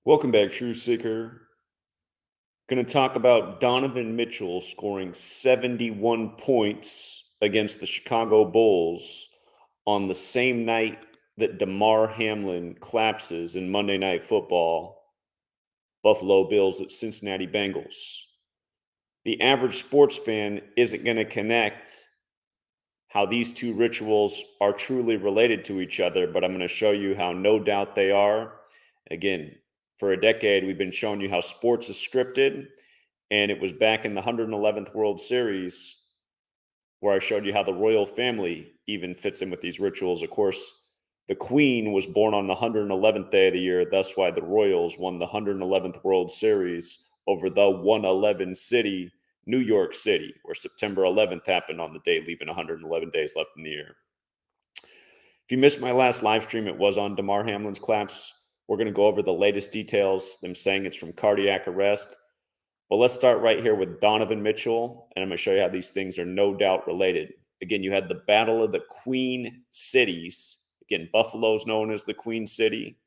Welcome back, True Seeker. Going to talk about Donovan Mitchell scoring 71 points against the Chicago Bulls on the same night that Damar Hamlin collapses in Monday Night Football, Buffalo Bills at Cincinnati Bengals. The average sports fan isn't going to connect how these two rituals are truly related to each other, but I'm going to show you how no doubt they are. Again, for a decade, we've been showing you how sports is scripted, and it was back in the 111th World Series where I showed you how the royal family even fits in with these rituals. Of course, the Queen was born on the 111th day of the year. That's why the Royals won the 111th World Series over the 111 city, New York City, where September 11th happened on the day, leaving 111 days left in the year. If you missed my last live stream, it was on Damar Hamlin's collapse. We're going to go over the latest details, them saying it's from cardiac arrest. But let's start right here with Donovan Mitchell, and I'm going to show you how these things are no doubt related. Again, you had the Battle of the Queen Cities. Again, Buffalo is known as the Queen City,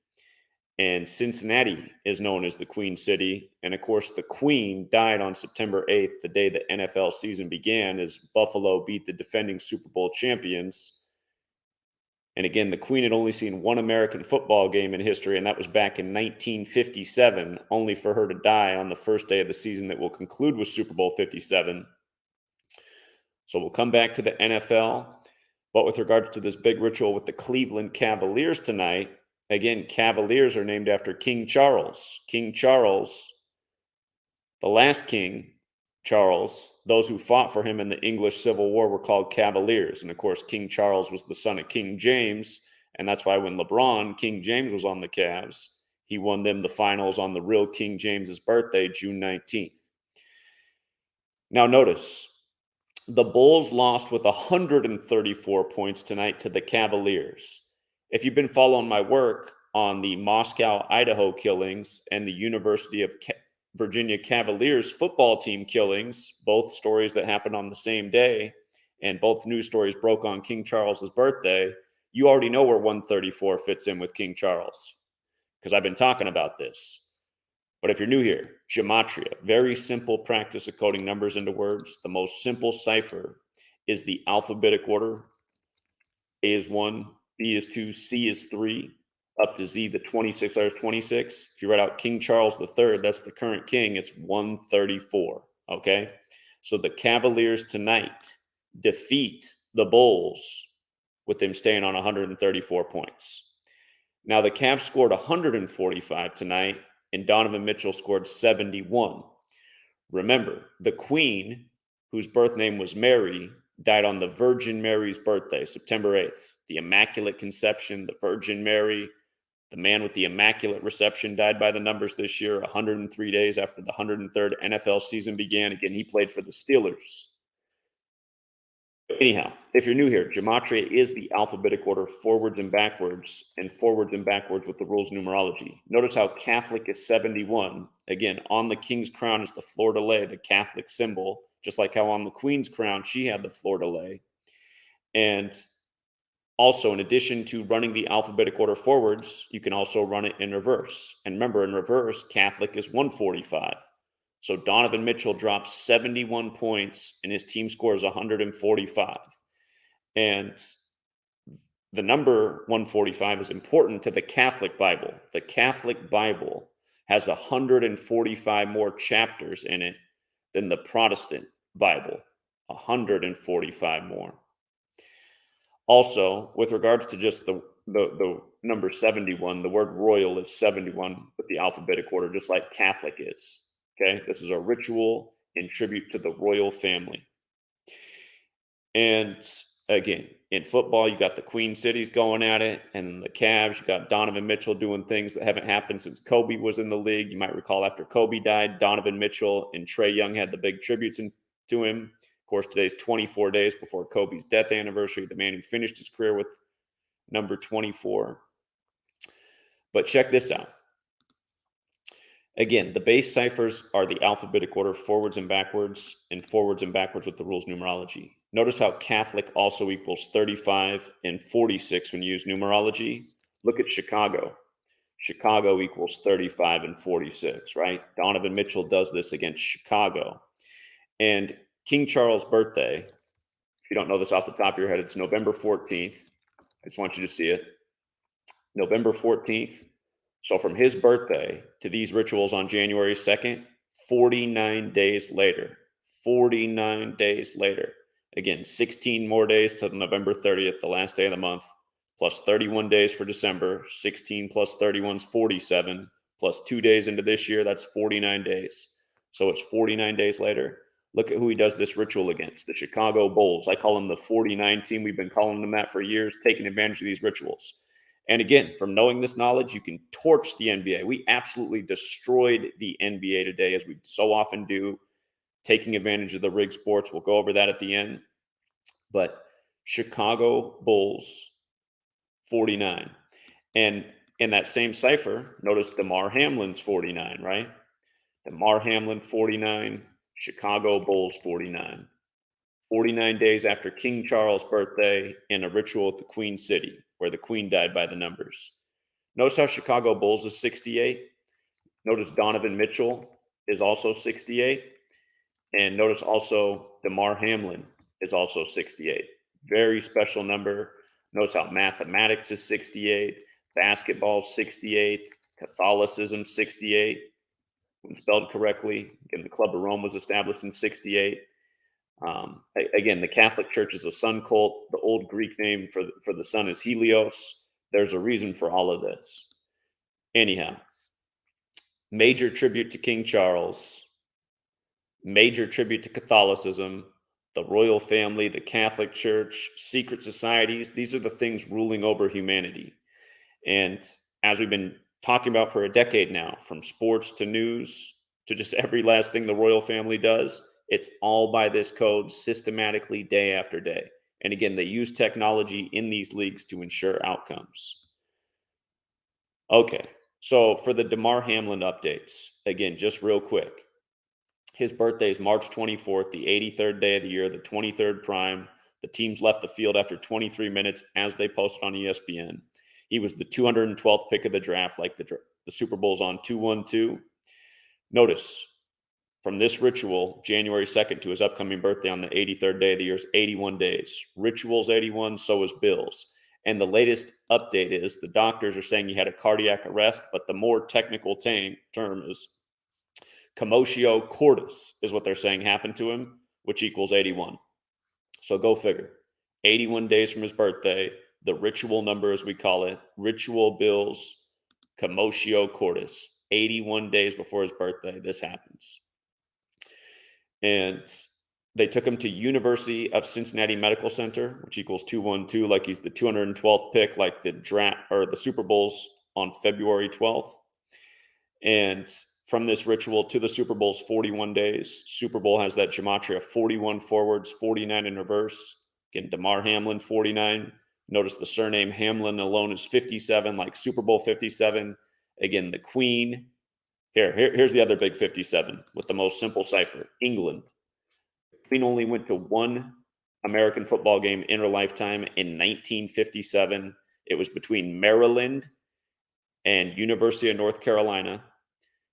and Cincinnati is known as the Queen City. And of course, the Queen died on September 8th, the day the NFL season began, as Buffalo beat the defending Super Bowl champions. And again, the Queen had only seen one American football game in history, and that was back in 1957, only for her to die on the first day of the season that will conclude with Super Bowl 57. So we'll come back to the NFL. But with regards to this big ritual with the Cleveland Cavaliers tonight, again, Cavaliers are named after King Charles. King Charles, the last king, Charles, those who fought for him in the English Civil War were called Cavaliers. And of course, King Charles was the son of King James. And that's why when LeBron, King James, was on the Cavs, he won them the finals on the real King James's birthday, June 19th. Now notice, the Bulls lost with 134 points tonight to the Cavaliers. If you've been following my work on the Moscow, Idaho killings and the University of Virginia Cavaliers football team killings, both stories that happened on the same day, and both news stories broke on King Charles's birthday, you already know where 134 fits in with King Charles, because I've been talking about this. But if you're new here, Gematria, very simple practice of coding numbers into words. The most simple cipher is the alphabetic order. A is 1, B is 2, C is 3, up to Z, the 26 are 26. If you write out King Charles III, that's the current king, it's 134, okay? So the Cavaliers tonight defeat the Bulls with them staying on 134 points. Now, the Cavs scored 145 tonight, and Donovan Mitchell scored 71. Remember, the Queen, whose birth name was Mary, died on the Virgin Mary's birthday, September 8th. The Immaculate Conception, the Virgin Mary, the man with the Immaculate Reception died by the numbers this year, 103 days after the 103rd NFL season began. Again, he played for the Steelers. Anyhow, if you're new here, Gematria is the alphabetic order forwards and backwards with the rules numerology. Notice how Catholic is 71. Again, on the king's crown is the fleur-de-lis, the Catholic symbol, just like how on the queen's crown she had the fleur-de-lis. And also, in addition to running the alphabetic order forwards, you can also run it in reverse. And remember, in reverse, Catholic is 145. So Donovan Mitchell drops 71 points and his team scores 145. And the number 145 is important to the Catholic Bible. The Catholic Bible has 145 more chapters in it than the Protestant Bible, 145 more. Also, with regards to just the number 71, the word royal is 71 with the alphabetic order, just like Catholic is. Okay, this is a ritual in tribute to the royal family. And again, in football, you got the Queen Cities going at it, and the Cavs, you got Donovan Mitchell doing things that haven't happened since Kobe was in the league. You might recall after Kobe died, Donovan Mitchell and Trae Young had the big tributes to him. Of course, today's 24 days before Kobe's death anniversary, the man who finished his career with number 24. But check this out. Again, the base ciphers are the alphabetic order forwards and backwards with the rules numerology. Notice how Catholic also equals 35 and 46 when you use numerology. Look at Chicago. Chicago equals 35 and 46, right? Donovan Mitchell does this against Chicago. And King Charles' birthday, if you don't know this off the top of your head, it's November 14th. I just want you to see it. November 14th. So from his birthday to these rituals on January 2nd, 49 days later. 49 days later. Again, 16 more days till November 30th, the last day of the month, plus 31 days for December. 16 plus 31 is 47, plus 2 days into this year, that's 49 days. So it's 49 days later. Look at who he does this ritual against, the Chicago Bulls. I call them the 49 team. We've been calling them that for years, taking advantage of these rituals. And again, from knowing this knowledge, you can torch the NBA. We absolutely destroyed the NBA today, as we so often do, taking advantage of the rig sports. We'll go over that at the end. But Chicago Bulls, 49. And in that same cipher, notice Damar Hamlin's 49, right? Damar Hamlin, 49. Chicago Bulls, 49. 49 days after King Charles' birthday in a ritual at the Queen City, where the Queen died by the numbers. Notice how Chicago Bulls is 68. Notice Donovan Mitchell is also 68. And notice also Damar Hamlin is also 68. Very special number. Notice how mathematics is 68, basketball 68, Catholicism 68, when spelled correctly. Again, the Club of Rome was established in 68. Again, the Catholic Church is a sun cult. The old Greek name for the sun is Helios. There's a reason for all of this. Anyhow, major tribute to King Charles, major tribute to Catholicism, the royal family, the Catholic Church, secret societies. These are the things ruling over humanity. And as we've been talking about for a decade now, from sports to news to just every last thing the royal family does, it's all by this code systematically day after day. And again, they use technology in these leagues to ensure outcomes. Okay, so for the Damar Hamlin updates, again, just real quick. His birthday is March 24th, the 83rd day of the year, the 23rd prime. The teams left the field after 23 minutes, as they posted on ESPN. He was the 212th pick of the draft, like the Super Bowl's on 212. Notice, from this ritual, January 2nd, to his upcoming birthday on the 83rd day of the year, is 81 days. Ritual's 81, so is Bill's. And the latest update is the doctors are saying he had a cardiac arrest, but the more technical term is commotio cordis is what they're saying happened to him, which equals 81. So go figure. 81 days from his birthday, the ritual number, as we call it, ritual Bill's commotio cordis. 81 days before his birthday, this happens. And they took him to University of Cincinnati Medical Center, which equals 212, like he's the 212th pick, like the draft or the Super Bowl's on February 12th. And from this ritual to the Super Bowl's 41 days. Super Bowl has that gematria 41 forwards, 49 in reverse. Again, Damar Hamlin, 49. Notice the surname Hamlin alone is 57, like Super Bowl 57. Again, the Queen. Here's the other big 57 with the most simple cipher, England. The Queen only went to one American football game in her lifetime in 1957. It was between Maryland and University of North Carolina.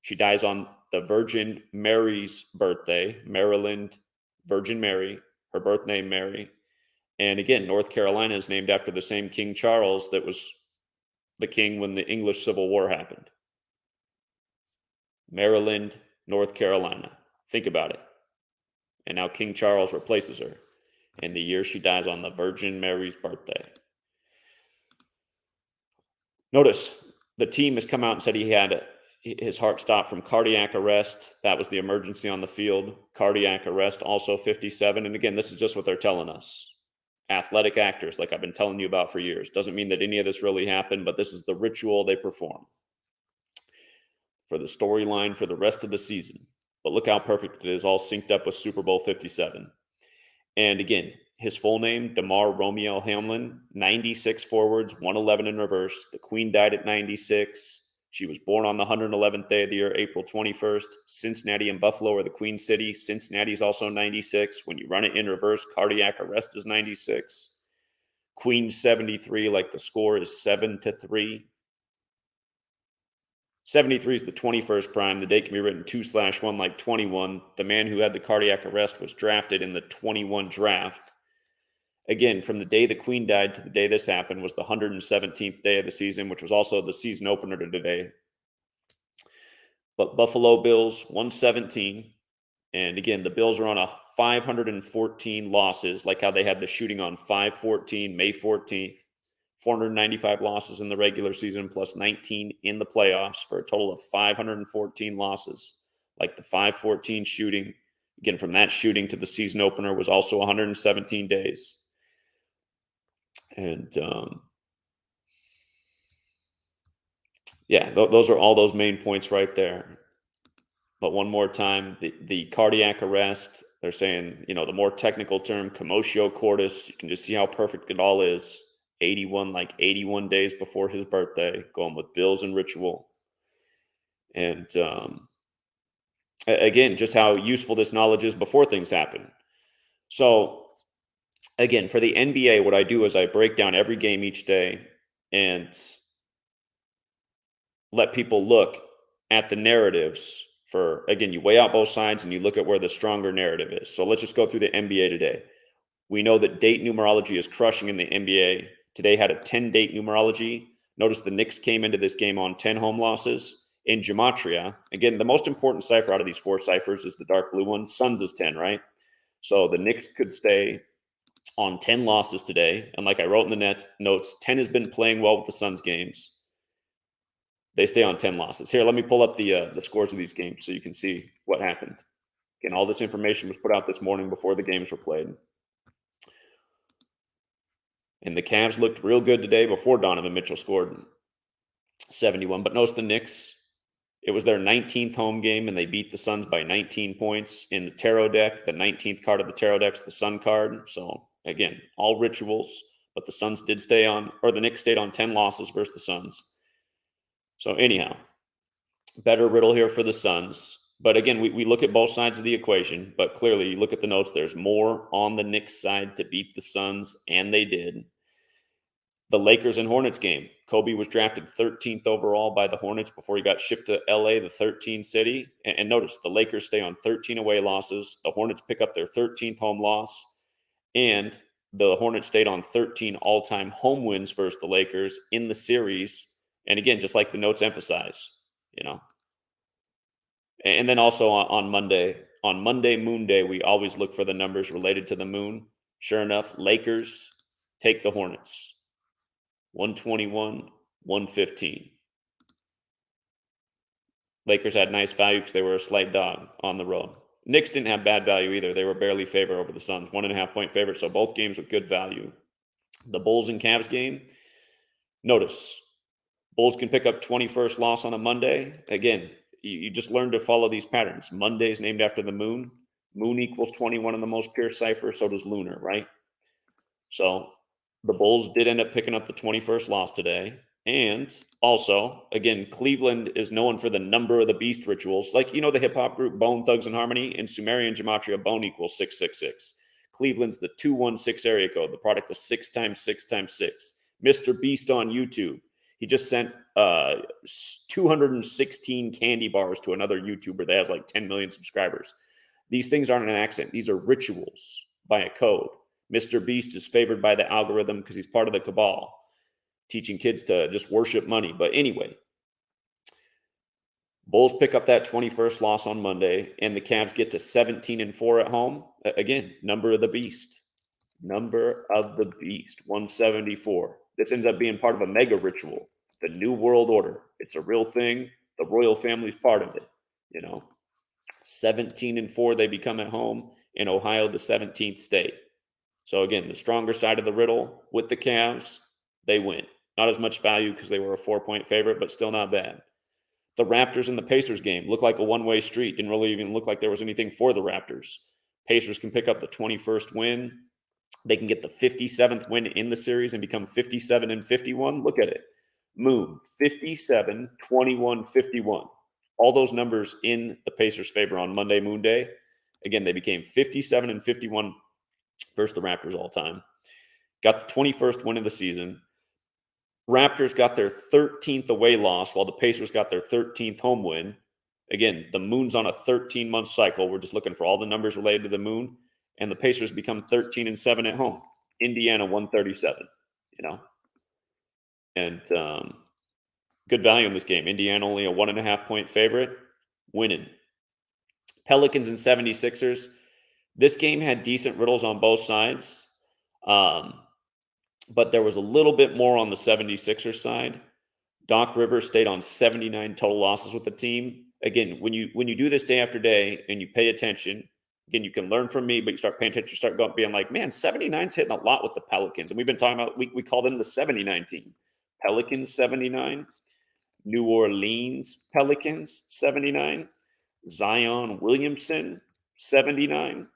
She dies on the Virgin Mary's birthday, Maryland, Virgin Mary, her birth name Mary. And again, North Carolina is named after the same King Charles that was the king when the English Civil War happened. Maryland, North Carolina. Think about it. And now King Charles replaces her. And the year she dies on the Virgin Mary's birthday. Notice the team has come out and said he had his heart stopped from cardiac arrest. That was the emergency on the field. Cardiac arrest, also 57. And again, this is just what they're telling us. Athletic actors, like I've been telling you about for years. Doesn't mean that any of this really happened, but this is the ritual they perform for the storyline for the rest of the season. But look how perfect it is, all synced up with Super Bowl 57. And again, his full name, Damar Romeo Hamlin, 96 forwards, 111 in reverse. The Queen died at 96. She was born on the 111th day of the year, April 21st. Cincinnati and Buffalo are the Queen City. Cincinnati is also 96. When you run it in reverse, cardiac arrest is 96. Queen 73, like the score is 7-3. 73 is the 21st prime. The date can be written 2/1 like 21. The man who had the cardiac arrest was drafted in the 21 draft. Again, from the day the Queen died to the day this happened was the 117th day of the season, which was also the season opener to today. But Buffalo Bills 117. And again, the Bills are on a 514 losses, like how they had the shooting on 5/14, May 14th. 495 losses in the regular season plus 19 in the playoffs for a total of 514 losses. Like the 5/14 shooting, again, from that shooting to the season opener was also 117 days. And yeah, those are all those main points right there. But one more time, the cardiac arrest, they're saying, the more technical term, commotio cordis, you can just see how perfect it all is. 81, like 81 days before his birthday, going with Bills and ritual. And again, just how useful this knowledge is before things happen. So again, for the NBA, what I do is I break down every game each day and let people look at the narratives for, again, you weigh out both sides and you look at where the stronger narrative is. So let's just go through the NBA today. We know that date numerology is crushing in the NBA. Today had a 10-date numerology. Notice the Knicks came into this game on 10 home losses. In Gematria, again, the most important cipher out of these 4 ciphers is the dark blue one. Suns is 10, right? So the Knicks could stay on 10 losses today. And like I wrote in the notes, 10 has been playing well with the Suns games. They stay on 10 losses. Here, let me pull up the scores of these games so you can see what happened. Again, all this information was put out this morning before the games were played. And the Cavs looked real good today before Donovan Mitchell scored 71. But notice the Knicks, it was their 19th home game, and they beat the Suns by 19 points. In the tarot deck, the 19th card of the tarot deck's the Sun card. So, again, all rituals. But the Suns did stay on, or the Knicks stayed on 10 losses versus the Suns. So anyhow, better riddle here for the Suns. But again, we look at both sides of the equation, but clearly you look at the notes, there's more on the Knicks side to beat the Suns, and they did. The Lakers and Hornets game. Kobe was drafted 13th overall by the Hornets before he got shipped to LA, the 13th city. And notice the Lakers stay on 13 away losses. The Hornets pick up their 13th home loss. And the Hornets stayed on 13 all-time home wins versus the Lakers in the series. And again, just like the notes emphasize, And then also on Monday, Moon Day, we always look for the numbers related to the moon. Sure enough, Lakers take the Hornets. 121, 115. Lakers had nice value because they were a slight dog on the road. Knicks didn't have bad value either. They were barely favored over the Suns, 1.5 point favorite. So both games with good value. The Bulls and Cavs game, notice Bulls can pick up 21st loss on a Monday. Again, you just learn to follow these patterns. Monday is named after the moon. Moon equals 21 in the most pure cipher. So does lunar, right? So the Bulls did end up picking up the 21st loss today. And also, again, Cleveland is known for the number of the beast rituals. Like, the hip-hop group Bone Thugs-n-Harmony? In Sumerian gematria, bone equals 666. Cleveland's the 216 area code, the product of 6 times 6 times 6. Mr. Beast on YouTube. He just sent 216 candy bars to another YouTuber that has like 10 million subscribers. These things aren't an accident. These are rituals by a code. Mr. Beast is favored by the algorithm because he's part of the cabal, teaching kids to just worship money. But anyway, Bulls pick up that 21st loss on Monday, and the Cavs get to 17-4 at home. Again, number of the beast. Number of the beast, 174. This ends up being part of a mega ritual, the New World Order. It's a real thing. The royal family's part of it, 17-4 they become at home. In Ohio, the 17th state. So again, the stronger side of the riddle with the Cavs, they win. Not as much value because they were a 4-point favorite, but still not bad. The Raptors and the Pacers game looked like a one-way street. Didn't really even look like there was anything for the Raptors. Pacers can pick up the 21st win. They can get the 57th win in the series and become 57-51. Look at it. Moon, 57, 21, 51. All those numbers in the Pacers' favor on Monday, Moon Day. Again, they became 57-51 versus the Raptors all time. Got the 21st win of the season. Raptors got their 13th away loss while the Pacers got their 13th home win. Again, the moon's on a 13-month cycle. We're just looking for all the numbers related to the moon. And the Pacers become 13-7 at home. Indiana 137, And good value in this game. Indiana only a 1.5-point favorite, winning. Pelicans and 76ers. This game had decent riddles on both sides. But there was a little bit more on the 76ers side. Doc Rivers stayed on 79 total losses with the team. Again, when you do this day after day and you pay attention, again, you can learn from me, but you start paying attention, you start going, being like, man, 79's hitting a lot with the Pelicans. And we've been talking about, we call them the 79 team. Pelicans 79, New Orleans Pelicans 79, Zion Williamson 79.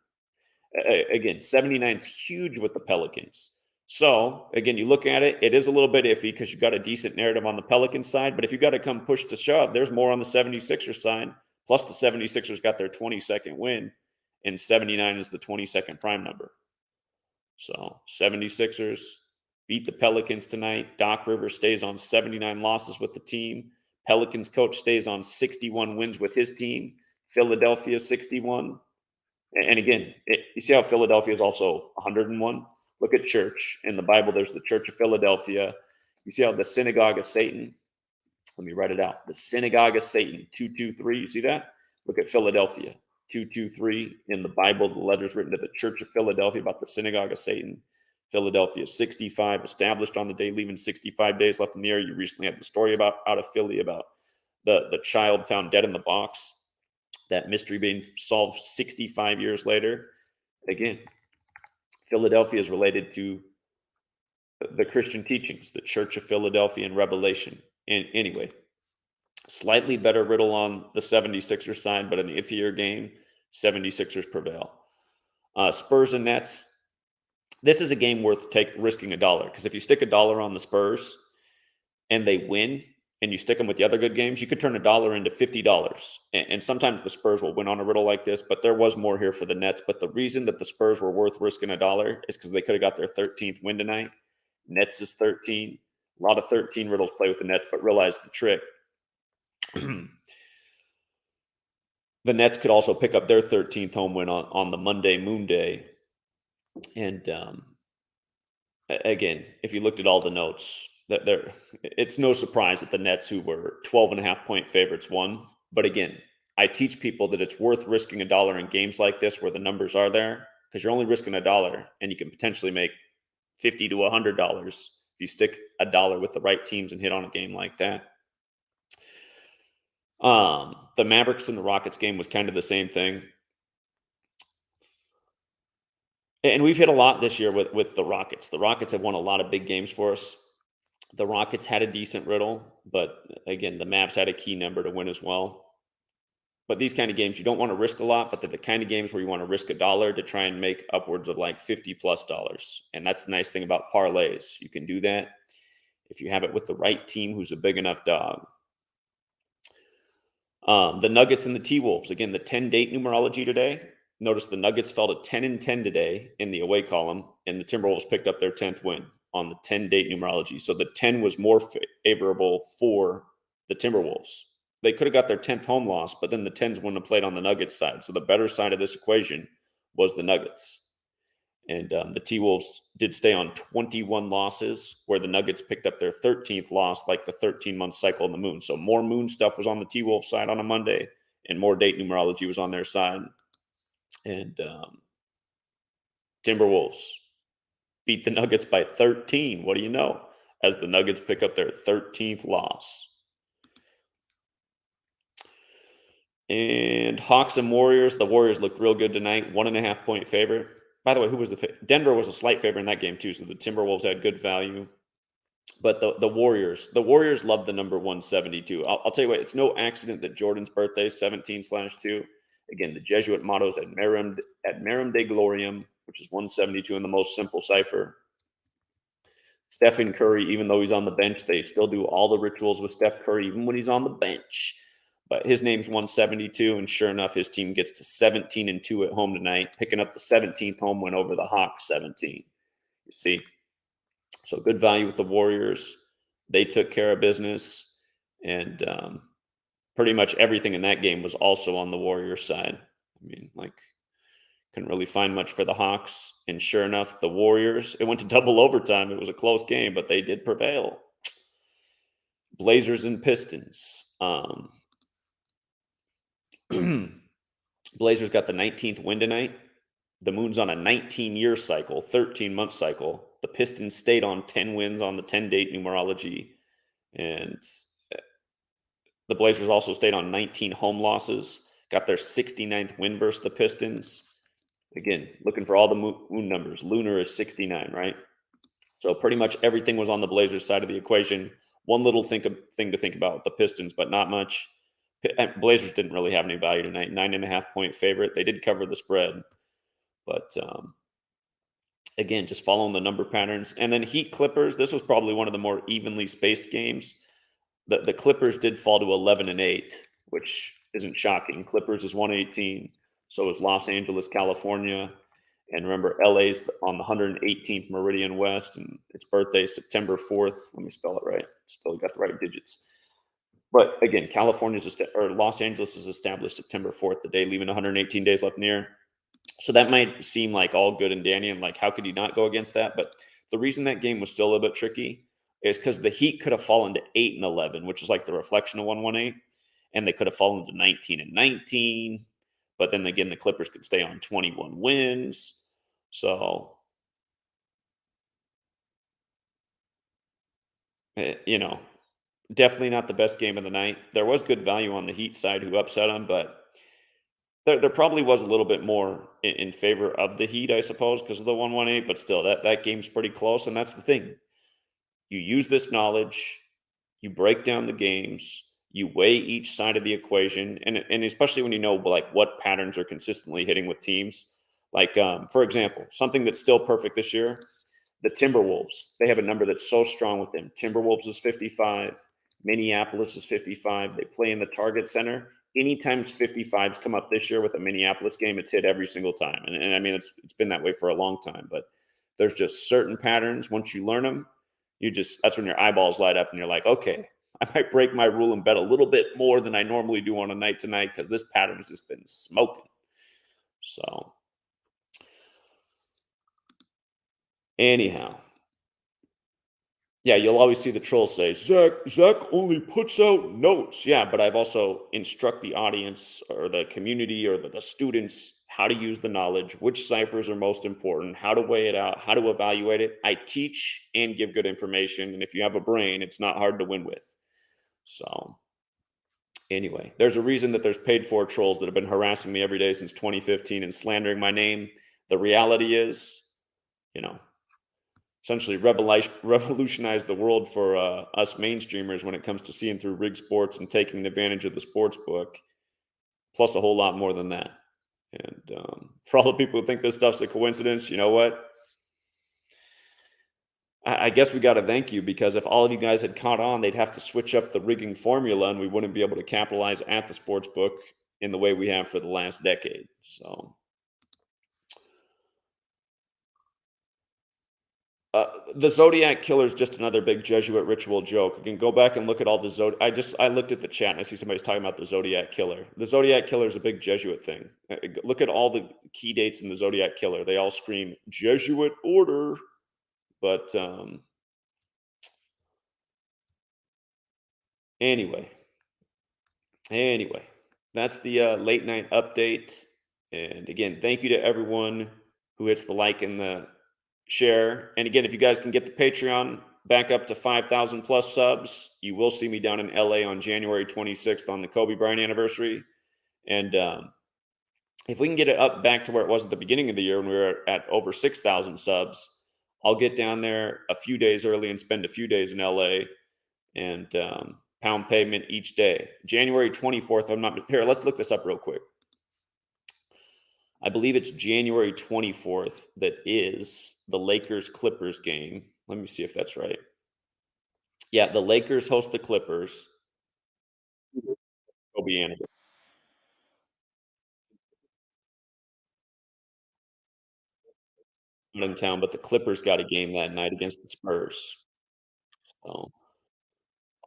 Again, 79's huge with the Pelicans. So, again, you look at it, it is a little bit iffy because you've got a decent narrative on the Pelicans side. But if you've got to come push to shove, there's more on the 76ers side. Plus, the 76ers got their 22nd win, and 79 is the 22nd prime number. So, 76ers beat the Pelicans tonight. Doc Rivers stays on 79 losses with the team. Pelicans coach stays on 61 wins with his team. Philadelphia 61. And again, you see how Philadelphia is also 101? Look at church. In the Bible, there's the Church of Philadelphia. You see how the Synagogue of Satan, let me write it out. The Synagogue of Satan, 223. You see that? Look at Philadelphia, 223. In the Bible, the letter's written to the Church of Philadelphia about the Synagogue of Satan. Philadelphia 65, established on the day, leaving 65 days left in the air. You recently had the story out of Philly about the child found dead in the box. That mystery being solved 65 years later. Again, Philadelphia is related to the Christian teachings, the Church of Philadelphia and Revelation. And anyway, slightly better riddle on the 76ers side, but an iffier game. 76ers prevail. Spurs and Nets. This is a game worth risking $1 because if you stick $1 on the Spurs and they win, and you stick them with the other good games, you could turn $1 into $50. And sometimes the Spurs will win on a riddle like this, but there was more here for the Nets. But the reason that the Spurs were worth risking $1 is because they could have got their 13th win tonight. Nets is 13. A lot of 13 riddles play with the Nets, but realize the trick. The Nets could also pick up their 13th home win on the Monday Moon Day. And again, if you looked at all the notes, it's no surprise that the Nets, who were 12.5-point favorites, won. But again, I teach people that it's worth risking $1 in games like this where the numbers are there, because you're only risking $1 and you can potentially make $50 to $100 if you stick $1 with the right teams and hit on a game like that. The Mavericks and the Rockets game was kind of the same thing. And we've hit a lot this year with the Rockets. The Rockets have won a lot of big games for us. The Rockets had a decent riddle, but again, the Mavs had a key number to win as well. But these kind of games, you don't want to risk a lot, but they're the kind of games where you want to risk $1 to try and make upwards of like $50+. And that's the nice thing about parlays. You can do that if you have it with the right team who's a big enough dog. The Nuggets and the T-Wolves. Again, the 10-date numerology today. Notice the Nuggets fell to 10-10 today in the away column, and the Timberwolves picked up their 10th win on the 10-date numerology. So the 10 was more favorable for the Timberwolves. They could have got their 10th home loss, but then the 10s wouldn't have played on the Nuggets side. So the better side of this equation was the Nuggets. And the T-Wolves did stay on 21 losses, where the Nuggets picked up their 13th loss, like the 13-month cycle in the moon. So more moon stuff was on the T-Wolves side on a Monday, and more date numerology was on their side. And Timberwolves beat the Nuggets by 13. What do you know? As the Nuggets pick up their 13th loss. And Hawks and Warriors. The Warriors looked real good tonight. 1.5-point favorite. By the way, who was the favorite? Denver was a slight favorite in that game too, so the Timberwolves had good value. But the Warriors love the number 172. I'll tell you what, it's no accident that Jordan's birthday is 17/2. Again, the Jesuit motto is ad merum de gloriam, which is 172 in the most simple cipher. Stephen Curry, even though he's on the bench, they still do all the rituals with Steph Curry, even when he's on the bench. But his name's 172, and sure enough, his team gets to 17-2 at home tonight, picking up the 17th home win over the Hawks, 17. You see? So good value with the Warriors. They took care of business, and pretty much everything in that game was also on the Warriors side. I mean, like, couldn't really find much for the Hawks, and sure enough, the Warriors, it went to double overtime. It was a close game, but they did prevail. Blazers and Pistons. Blazers got the 19th win tonight. The moon's on a 19-year cycle, 13-month cycle. The Pistons stayed on 10 wins on the 10-date numerology, and the Blazers also stayed on 19 home losses. Got their 69th win versus the Pistons. Again, looking for all the moon numbers. Lunar is 69, right? So pretty much everything was on the Blazers side of the equation. One little thing to think about with the Pistons, but not much. Blazers didn't really have any value tonight. 9.5 point favorite. They did cover the spread, but again, just following the number patterns. And then Heat Clippers. This was probably one of the more evenly spaced games. The Clippers did fall to 11-8, which isn't shocking. Clippers is 118. So is Los Angeles, California. And remember, LA's on the 118th meridian west, and its birthday is September 4th. Let me spell it right. Still got the right digits. But again, Los Angeles is established September 4th, the day leaving 118 days left in the year. So that might seem like all good and dandy, and like, how could you not go against that? But the reason that game was still a little bit tricky is because the Heat could have fallen to 8-11, which is like the reflection of 118, and they could have fallen to 19-19. But then again, the Clippers could stay on 21 wins. So, you know, definitely not the best game of the night. There was good value on the Heat side who upset them, but there probably was a little bit more in favor of the Heat, I suppose, because of the 118. But still, that game's pretty close, and that's the thing. You use this knowledge, you break down the games, you weigh each side of the equation, and especially when you know like what patterns are consistently hitting with teams. Like, for example, something that's still perfect this year, the Timberwolves. They have a number that's so strong with them. Timberwolves is 55, Minneapolis is 55. They play in the Target Center. Anytime 55s come up this year with a Minneapolis game, it's hit every single time. And I mean, it's been that way for a long time, but there's just certain patterns. Once you learn them, that's when your eyeballs light up and you're like, okay, I might break my rule and bet a little bit more than I normally do on a night to night because this pattern has just been smoking. So, anyhow, yeah, you'll always see the trolls say, Zach only puts out notes. Yeah, but I've also instruct the audience or the community or the students how to use the knowledge, which ciphers are most important, how to weigh it out, how to evaluate it. I teach and give good information. And if you have a brain, it's not hard to win with. So, anyway, there's a reason that there's paid for trolls that have been harassing me every day since 2015 and slandering my name. The reality is, you know, essentially revolutionize the world for us mainstreamers when it comes to seeing through rig sports and taking advantage of the sports book, plus a whole lot more than that. And for all the people who think this stuff's a coincidence, you know what? I guess we got to thank you, because if all of you guys had caught on, they'd have to switch up the rigging formula and we wouldn't be able to capitalize at the sports book in the way we have for the last decade. So the Zodiac Killer is just another big Jesuit ritual joke. You can go back and look at all the I looked at the chat and I see somebody's talking about the Zodiac Killer. The Zodiac Killer is a big Jesuit thing. Look at all the key dates in the Zodiac Killer. They all scream Jesuit order. But anyway, anyway, that's the late night update. And again, thank you to everyone who hits the like and the share. And again, if you guys can get the Patreon back up to 5,000 plus subs, you will see me down in LA on January 26th on the Kobe Bryant anniversary. And if we can get it up back to where it was at the beginning of the year when we were at over 6,000 subs, I'll get down there a few days early and spend a few days in LA and pound pavement each day. January 24th, I'm not here. Let's look this up real quick. I believe it's January 24th that is the Lakers Clippers game. Let me see if that's right. Yeah, the Lakers host the Clippers. Kobe anniversary. Not in town, but the Clippers got a game that night against the Spurs. So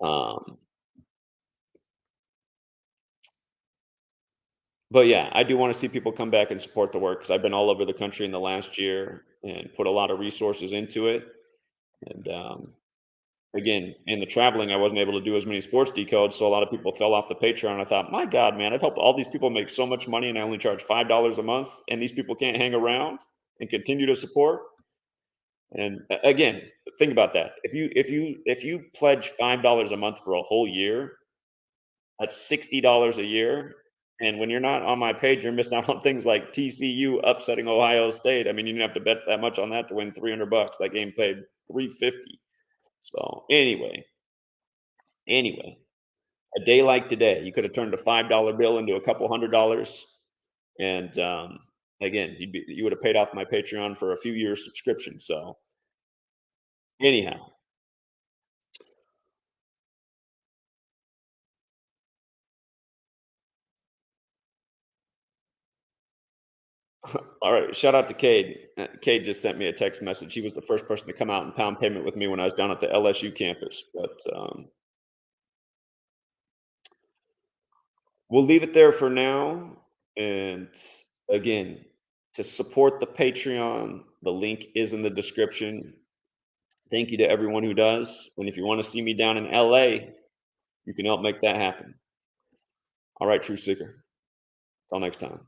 Um, but yeah, I do want to see people come back and support the work because I've been all over the country in the last year and put a lot of resources into it. And again, in the traveling, I wasn't able to do as many sports decodes, so a lot of people fell off the Patreon. I thought, my God, man, I've helped all these people make so much money, and I only charge $5 a month, and these people can't hang around and continue to support. And again, think about that. If you pledge $5 a month for a whole year, that's $60 a year. And when you're not on my page, you're missing out on things like TCU upsetting Ohio State. I mean, you didn't have to bet that much on that to win $300. That game paid 350. So anyway, a day like today, you could have turned a $5 bill into a couple $100, and again, you would have paid off my Patreon for a few years subscription. So anyhow, all right. Shout out to Cade. Cade just sent me a text message. He was the first person to come out and pound payment with me when I was down at the LSU campus. But we'll leave it there for now. And again, to support the Patreon, the link is in the description. Thank you to everyone who does. And if you want to see me down in LA, you can help make that happen. All right, True Seeker. Till next time.